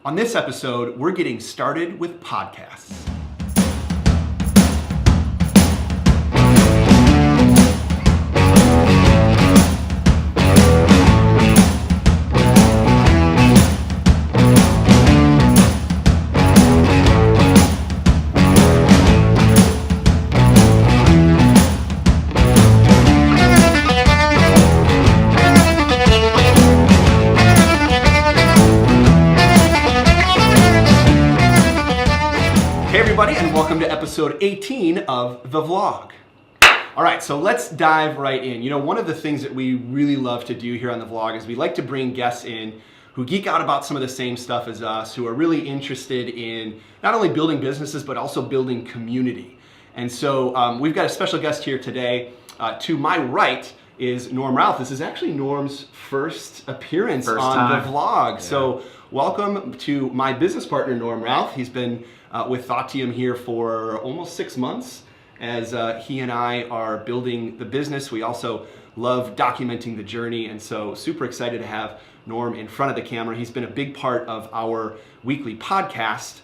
On this episode, we're getting started with podcasts. And welcome to episode 18 of the vlog. All right, so let's dive right in. You know, one of the things that we really love to do here on the vlog is we like to bring guests in who geek out about some of the same stuff as us, who are really interested in not only building businesses, but also building community. And so we've got a special guest here today. To my right is Norm Ralph. This is actually Norm's first appearance on the vlog. Yeah. So welcome to my business partner, Norm Ralph. He's been with Thoughtium here for almost 6 months as he and I are building the business. We also love documenting the journey, and so super excited to have Norm in front of the camera. He's been a big part of our weekly podcast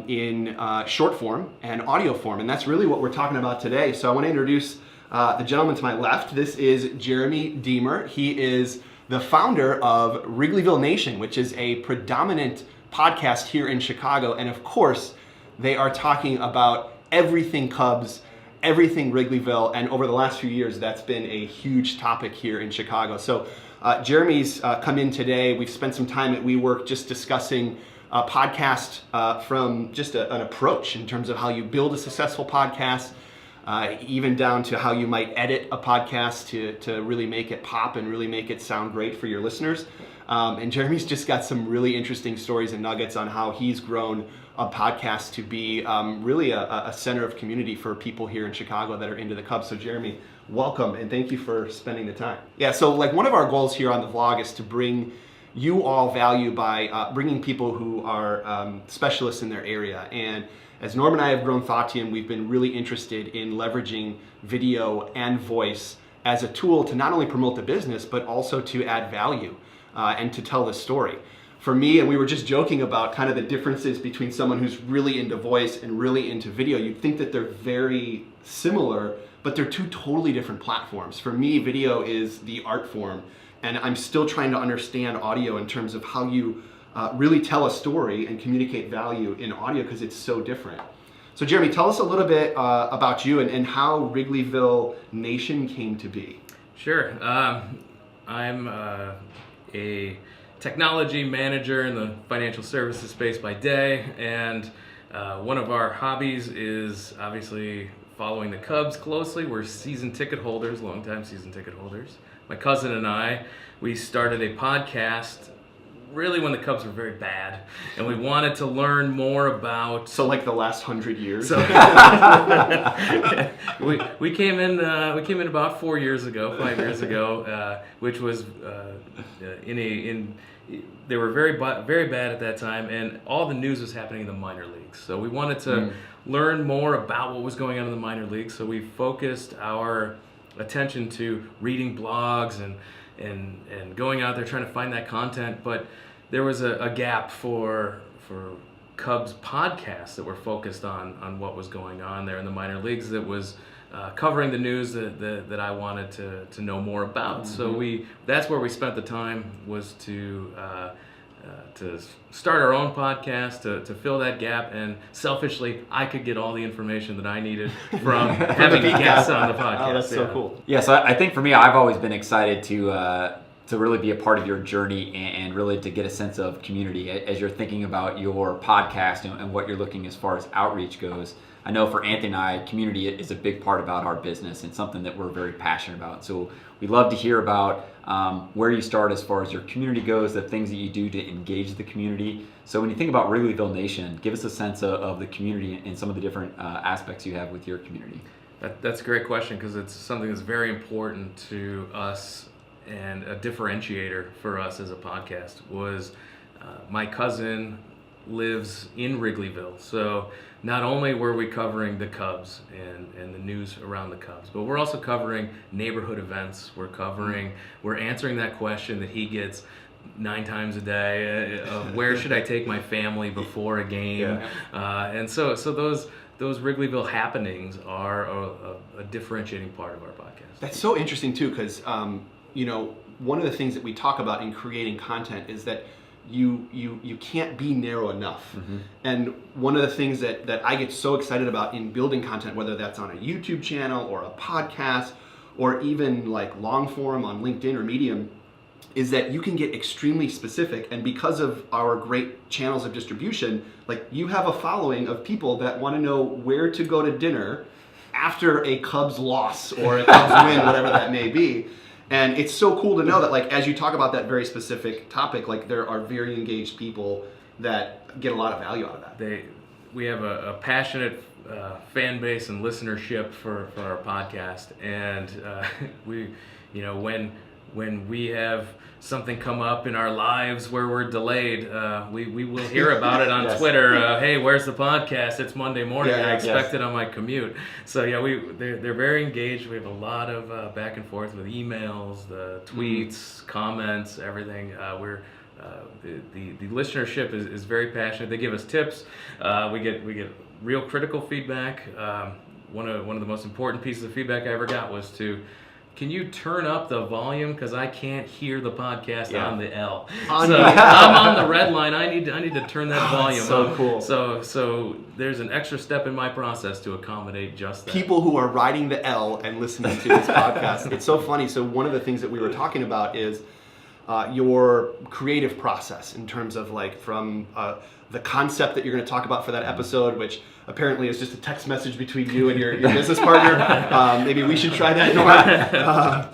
in short form and audio form, and that's really what we're talking about today. So I want to introduce the gentleman to my left. This is Jeremy Deemer. He is the founder of Wrigleyville Nation, which is a predominant podcast here in Chicago, and of course they are talking about everything Cubs, everything Wrigleyville, and over the last few years that's been a huge topic here in Chicago. So Jeremy's come in today. We've spent some time at WeWork just discussing a podcast from just an approach in terms of how you build a successful podcast, even down to how you might edit a podcast to really make it pop and really make it sound great for your listeners. And Jeremy's just got some really interesting stories and nuggets on how he's grown a podcast to be really a center of community for people here in Chicago that are into the Cubs. So Jeremy, welcome, and thank you for spending the time. Yeah, so like one of our goals here on the vlog is to bring you all value by bringing people who are specialists in their area. And as Norm and I have grown Thoughtium, we've been really interested in leveraging video and voice as a tool to not only promote the business, but also to add value and to tell the story. For me, and we were just joking about kind of the differences between someone who's really into voice and really into video. You'd think that they're very similar, but they're two totally different platforms. For me, video is the art form, and I'm still trying to understand audio in terms of how you really tell a story and communicate value in audio because it's so different. So Jeremy, tell us a little bit about you and how Wrigleyville Nation came to be. Sure. I'm a technology manager in the financial services space by day, and one of our hobbies is obviously following the Cubs closely. We're season ticket holders, longtime season ticket holders. My cousin and I, we started a podcast really when the Cubs were very bad, and we wanted to learn more about... So like the last 100 years? So we came in about 5 years ago, which was they were very bad at that time, and all the news was happening in the minor leagues. So we wanted to learn more about what was going on in the minor leagues, so we focused our attention to reading blogs and going out there trying to find that content. But there was a gap for Cubs podcasts that were focused on what was going on there in the minor leagues, that was covering the news that I wanted to know more about. So that's where we spent the time, was to start our own podcast to fill that gap, and selfishly I could get all the information that I needed from having guests on the podcast. Oh, that's so cool. Yeah, so I think for me, I've always been excited to really be a part of your journey and really to get a sense of community as you're thinking about your podcast and what you're looking as far as outreach goes. I know for Anthony and I, community is a big part about our business and something that we're very passionate about. So we'd love to hear about where you start as far as your community goes, the things that you do to engage the community. So when you think about Wrigleyville Nation, give us a sense of the community and some of the different aspects you have with your community. That's a great question, because it's something that's very important to us, and a differentiator for us as a podcast was my cousin lives in Wrigleyville. So not only were we covering the Cubs and the news around the Cubs, but we're also covering neighborhood events. We're answering that question that he gets 9 times a day of where should I take my family before a game. And so those Wrigleyville happenings are a differentiating part of our podcast. That's so interesting too, because one of the things that we talk about in creating content is that you can't be narrow enough. And one of the things that I get so excited about in building content, whether that's on a YouTube channel or a podcast or even like long form on LinkedIn or Medium, is that you can get extremely specific. And because of our great channels of distribution, like you have a following of people that want to know where to go to dinner after a Cubs loss or a Cubs win, whatever that may be. And it's so cool to know that, like, as you talk about that very specific topic, like there are very engaged people that get a lot of value out of that. We have a passionate fan base and listenership for our podcast, and when we have something come up in our lives where we're delayed, we will hear about it on Twitter. Hey, where's the podcast? It's Monday morning. I expect it on my commute. So they're very engaged. We have a lot of back and forth with emails, the tweets, comments, everything. The listenership is very passionate. They give us tips. We get real critical feedback. One of the most important pieces of feedback I ever got was can you turn up the volume, because I can't hear the podcast on the L. So I'm on the red line. I need to turn that volume up. Cool. So there's an extra step in my process to accommodate just that. People who are riding the L and listening to this podcast. It's so funny. So one of the things that we were talking about is your creative process in terms of like from the concept that you're going to talk about for that episode, which apparently is just a text message between you and your business partner. Maybe we should try that, Nora.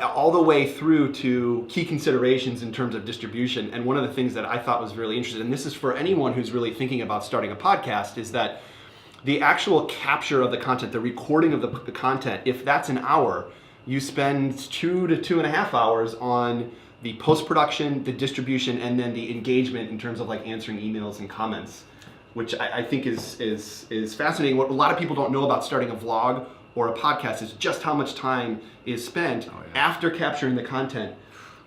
All the way through to key considerations in terms of distribution. And one of the things that I thought was really interesting, and this is for anyone who's really thinking about starting a podcast, is that the actual capture of the content, the recording of the content, if that's an hour, you spend 2 to 2.5 hours on the post-production, the distribution, and then the engagement in terms of like answering emails and comments, which I think is fascinating. What a lot of people don't know about starting a vlog or a podcast is just how much time is spent after capturing the content,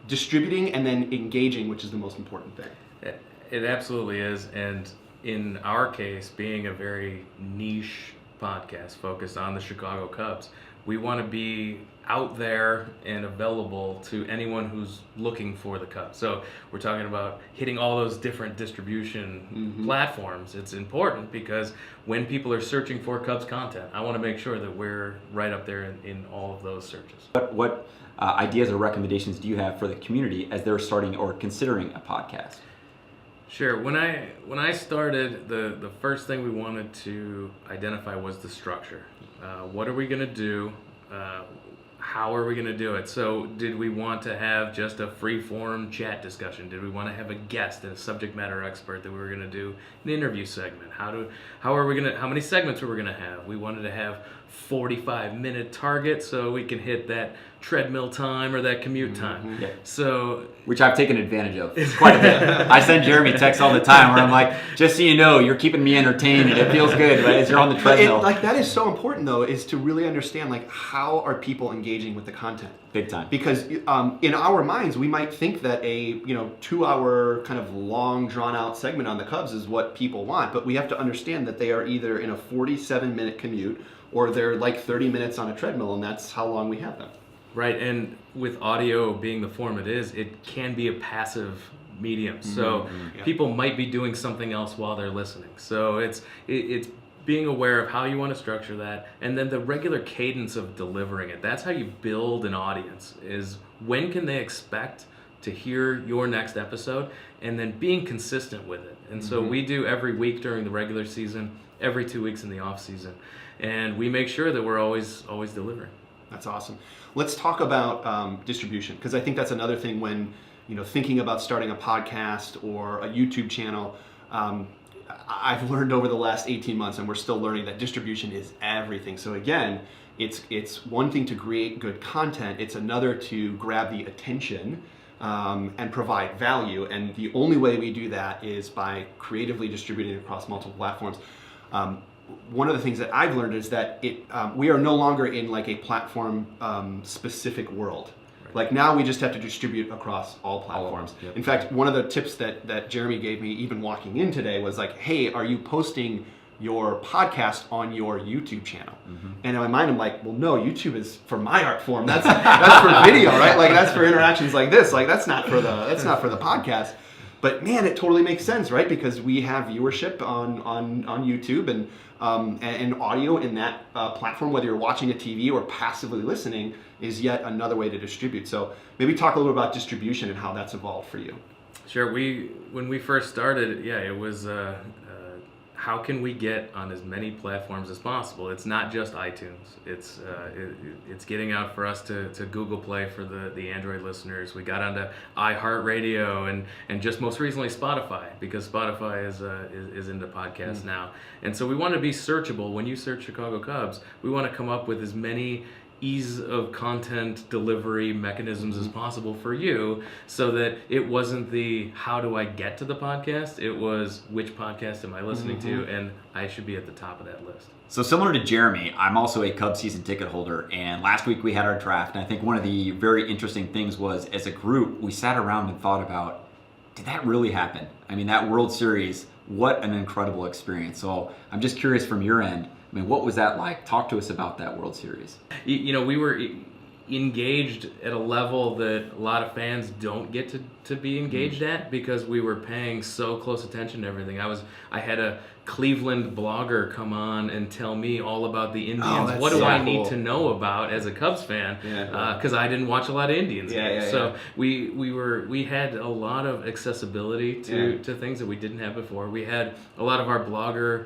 distributing, and then engaging, which is the most important thing. It absolutely is. And in our case, being a very niche podcast focused on the Chicago Cubs, we want to be out there and available to anyone who's looking for the Cubs. So we're talking about hitting all those different distribution platforms. It's important because when people are searching for Cubs content, I want to make sure that we're right up there in all of those searches. What ideas or recommendations do you have for the community as they're starting or considering a podcast? Sure. When I started, the first thing we wanted to identify was the structure. What are we going to do? How are we going to do it? So did we want to have just a free-form chat discussion? Did we want to have a guest and a subject matter expert that we were going to do an interview segment? How many segments were we going to have? We wanted to have 45-minute target so we can hit that treadmill time or that commute time. Yeah. So, which I've taken advantage of quite a bit. I send Jeremy texts all the time where I'm like, just so you know, you're keeping me entertained and it feels good, right? As you're on the treadmill. That is so important though, is to really understand like how are people engaging with the content. Big time. Because in our minds, we might think that a 2-hour kind of long drawn out segment on the Cubs is what people want, but we have to understand that they are either in a 47-minute commute or they're like 30 minutes on a treadmill, and that's how long we have them. Right, and with audio being the form it is, it can be a passive medium. So people might be doing something else while they're listening. So it's being aware of how you want to structure that, and then the regular cadence of delivering it. That's how you build an audience, is when can they expect to hear your next episode, and then being consistent with it. And so we do every week during the regular season, every 2 weeks in the off season, and we make sure that we're always delivering. That's awesome. Let's talk about distribution, because I think that's another thing when thinking about starting a podcast or a YouTube channel. I've learned over the last 18 months, and we're still learning, that distribution is everything. So again, it's one thing to create good content. It's another to grab the attention and provide value. And the only way we do that is by creatively distributing across multiple platforms. One of the things that I've learned is that we are no longer in like a platform specific world. Like now we just have to distribute across all platforms. Yep. In fact, one of the tips that Jeremy gave me even walking in today was like, hey, are you posting your podcast on your YouTube channel? And in my mind, I'm like, well, no, YouTube is for my art form. That's for video, right? Like that's for interactions like this. Like that's not for the podcast. But man, it totally makes sense, right? Because we have viewership on YouTube and audio in that platform, whether you're watching a TV or passively listening, is yet another way to distribute. So maybe talk a little about distribution and how that's evolved for you. Sure. When we first started, it was how can we get on as many platforms as possible? It's not just iTunes. It's getting out for us to Google Play for the Android listeners. We got onto iHeartRadio and just most recently Spotify, because Spotify is into podcasts now. And so we want to be searchable. When you search Chicago Cubs, we want to come up with as many ease of content delivery mechanisms as possible for you, so that it wasn't the how do I get to the podcast, it was which podcast am I listening to, and I should be at the top of that list. So similar to Jeremy, I'm also a Cubs season ticket holder, and last week we had our draft, and I think one of the very interesting things was, as a group, we sat around and thought about, did that really happen? I mean, that World Series, what an incredible experience. So I'm just curious from your end, I mean, what was that like? Talk to us about that World Series. We were engaged at a level that a lot of fans don't get to be engaged at, because we were paying so close attention to everything. I had a Cleveland blogger come on and tell me all about the Indians. What do I need to know about as a Cubs fan? Because I didn't watch a lot of Indians games. So we had a lot of accessibility to things that we didn't have before. We had a lot of our blogger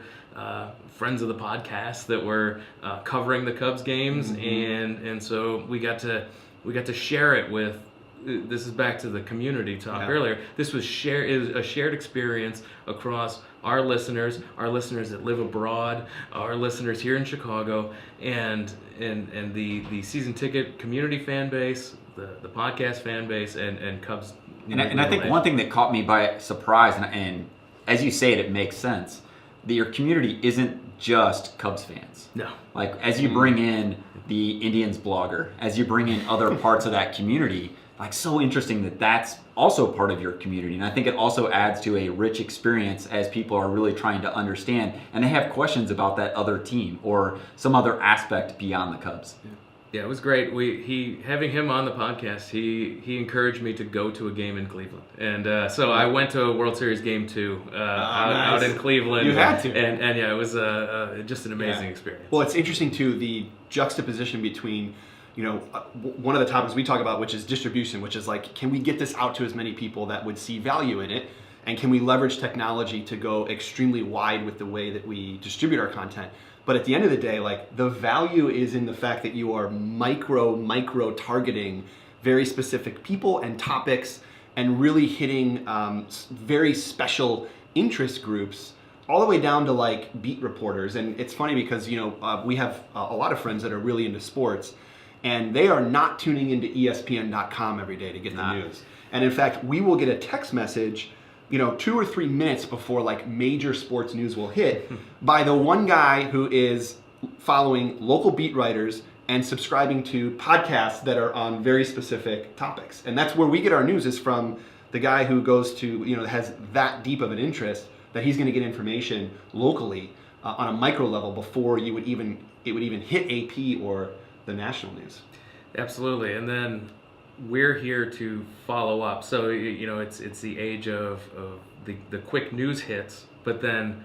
friends of the podcast that were covering the Cubs games, and so we got to share it with. This is back to the community talk earlier. This was a shared experience across our listeners that live abroad, our listeners here in Chicago, and the season ticket community fan base, the podcast fan base, and Cubs. And I think one thing that caught me by surprise, and as you say it makes sense, that your community isn't just Cubs fans. No. Like, as you bring in the Indians blogger, as you bring in other parts of that community, like, so interesting that that's also part of your community. And I think it also adds to a rich experience as people are really trying to understand, and they have questions about that other team or some other aspect beyond the Cubs. Yeah, it was great. Having him on the podcast, he encouraged me to go to a game in Cleveland, and so I went to a World Series game too out in Cleveland. You had to, and it was just an amazing experience. Well, it's interesting too, the juxtaposition between, one of the topics we talk about, which is distribution, which is like, can we get this out to as many people that would see value in it, and can we leverage technology to go extremely wide with the way that we distribute our content? But at the end of the day, like, the value is in the fact that you are micro targeting very specific people and topics, and really hitting very special interest groups, all the way down to like beat reporters. And it's funny because we have a lot of friends that are really into sports, and they are not tuning into ESPN.com every day to get the news. And in fact, we will get a text message 2 or 3 minutes before like major sports news will hit by the one guy who is following local beat writers and subscribing to podcasts that are on very specific topics. And that's where we get our news, is from the guy who goes to, has that deep of an interest that he's going to get information locally on a micro level before it would even hit AP or the national news. Absolutely. And then we're here to follow up. So it's the age of the quick news hits, but then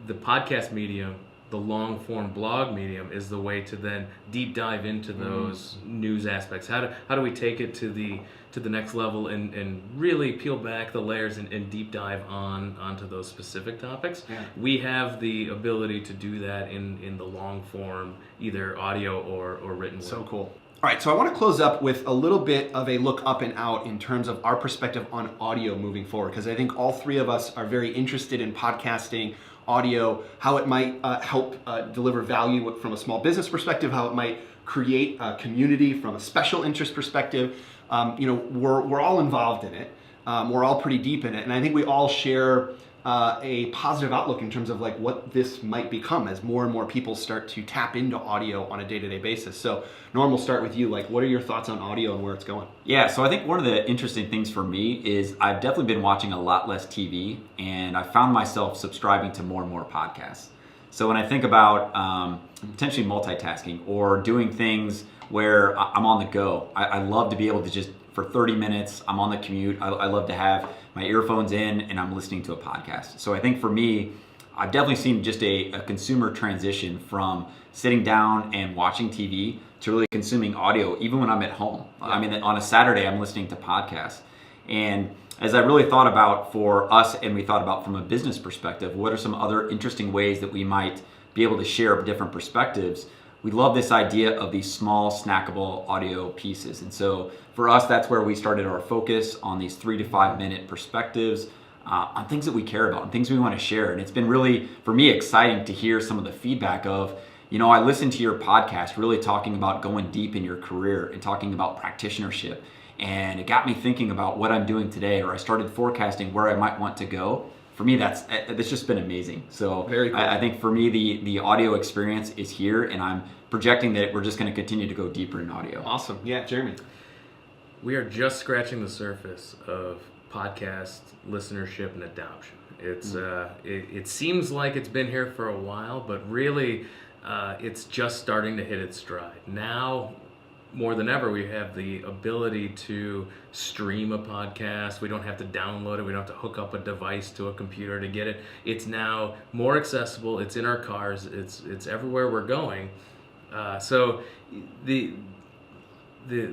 the podcast medium, the long form blog medium, is the way to then deep dive into those news aspects. How do we take it to the next level and really peel back the layers and deep dive onto those specific topics? We have the ability to do that in the long form, either audio or written word. So cool. All right, so I want to close up with a little bit of a look up and out in terms of our perspective on audio moving forward, because I think all three of us are very interested in podcasting, audio, how it might help deliver value from a small business perspective, how it might create a community from a special interest perspective. We're all involved in it. We're all pretty deep in it, and I think we all share a positive outlook in terms of like what this might become as more and more people start to tap into audio on a day-to-day basis. So Norm, we'll start with you. Like, what are your thoughts on audio and where it's going? Yeah, so I think one of the interesting things for me is I've definitely been watching a lot less TV, and I found myself subscribing to more and more podcasts. So when I think about potentially multitasking or doing things where I'm on the go, I love to be able to just, for 30 minutes, I'm on the commute. I love to have my earphones in and I'm listening to a podcast. So I think for me, I've definitely seen just a consumer transition from sitting down and watching TV to really consuming audio, even when I'm at home. Yeah. I mean, on a Saturday, I'm listening to podcasts. And as I really thought about for us, and we thought about from a business perspective, what are some other interesting ways that we might be able to share different perspectives? We love this idea of these small, snackable audio pieces. And so for us, that's where we started our focus on these 3 to 5 minute perspectives on things that we care about and things we want to share. And it's been really, for me, exciting to hear some of the feedback of, you know, I listened to your podcast really talking about going deep in your career and talking about practitionership. And it got me thinking about what I'm doing today, or I started forecasting where I might want to go. For me, that's just been amazing. So very cool. I think for me, the audio experience is here, and I'm projecting that we're just going to continue to go deeper in audio. Awesome. Yeah, Jeremy. We are just scratching the surface of podcast listenership and adoption. It's it seems like it's been here for a while, but really it's just starting to hit its stride. Now, more than ever, we have the ability to stream a podcast. We don't have to download it. We don't have to hook up a device to a computer to get it. It's now more accessible. It's in our cars. It's everywhere we're going. So the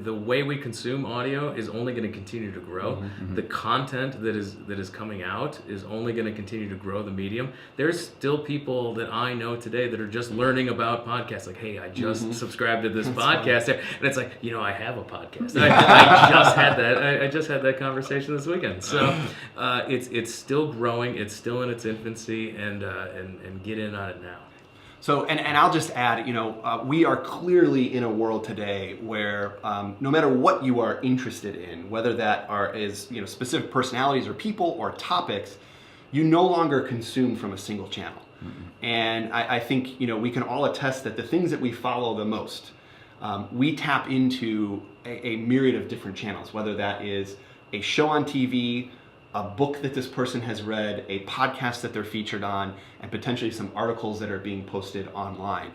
way we consume audio is only going to continue to grow. Mm-hmm. The content that is coming out is only going to continue to grow the medium. There's still people that I know today that are just learning about podcasts. Like, hey, I just subscribed to this podcast, and it's like, you know, I have a podcast. I just had that. I just had that conversation this weekend. So it's still growing. It's still in its infancy, and get in on it now. So, and I'll just add, you know, we are clearly in a world today where no matter what you are interested in, whether that is, you know, specific personalities or people or topics, you no longer consume from a single channel. Mm-hmm. And I think, you know, we can all attest that the things that we follow the most, we tap into a myriad of different channels, whether that is a show on TV, a book that this person has read, a podcast that they're featured on, and potentially some articles that are being posted online.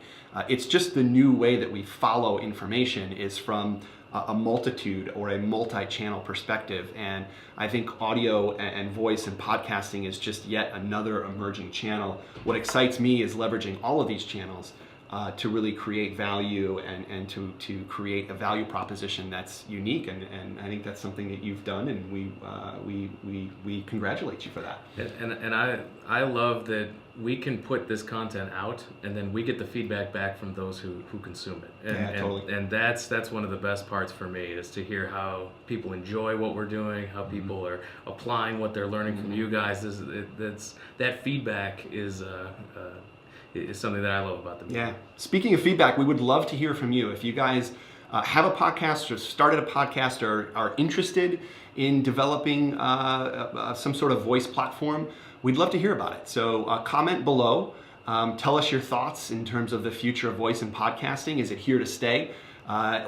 It's just the new way that we follow information is from a multitude or a multi-channel perspective. And I think audio and voice and podcasting is just yet another emerging channel. What excites me is leveraging all of these channels to really create value and to create a value proposition that's unique, and I think that's something that you've done, and we congratulate you for that. And I love that we can put this content out, and then we get the feedback back from those who consume it. Totally. And that's one of the best parts for me, is to hear how people enjoy what we're doing, how people are applying what they're learning from you guys. That feedback is something that I love about the media. Yeah. Speaking of feedback, we would love to hear from you. If you guys have a podcast or started a podcast or are interested in developing some sort of voice platform, we'd love to hear about it. So comment below. Tell us your thoughts in terms of the future of voice and podcasting. Is it here to stay?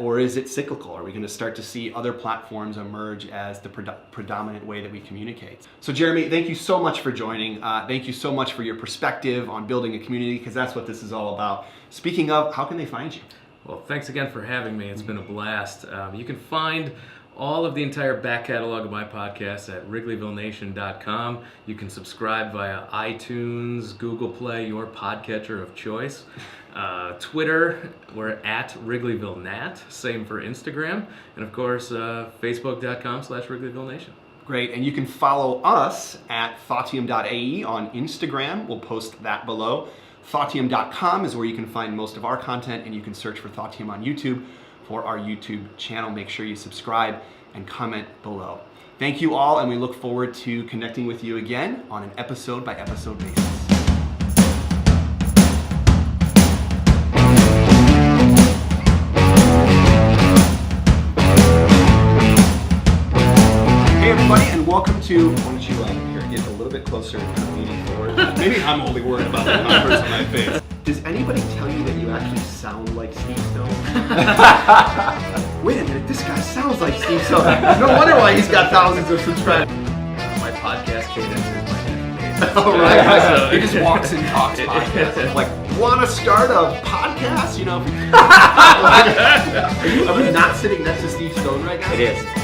Or is it cyclical? Are we going to start to see other platforms emerge as the predominant way that we communicate? So Jeremy, thank you so much for joining. Thank you so much for your perspective on building a community, because that's what this is all about. Speaking of, how can they find you? Well, thanks again for having me. It's been a blast. You can find all of the entire back catalog of my podcasts at wrigleyvillenation.com. You can subscribe via iTunes, Google Play, your podcatcher of choice. Twitter, we're at Wrigleyville Nat, same for Instagram, and of course Facebook.com/Wrigleyville Nation. Great, and you can follow us at Thoughtium.ae on Instagram. We'll post that below. Thoughtium.com is where you can find most of our content, and you can search for Thoughtium on YouTube for our YouTube channel. Make sure you subscribe and comment below. Thank you all, and we look forward to connecting with you again on an episode-by-episode basis. Hey everybody, and welcome to, why don't you here, get a little bit closer and leaning forward. Maybe I'm only worried about the numbers on my face. Does anybody tell you that you actually sound like Steve Stone? Wait a minute, this guy sounds like Steve Stone. No wonder why he's got thousands of subscribers. My podcast cadence is my name. All right, So- he just walks and talks podcast. Like, want to start a podcast? You know? Are we not sitting next to Steve Stone right now? It is.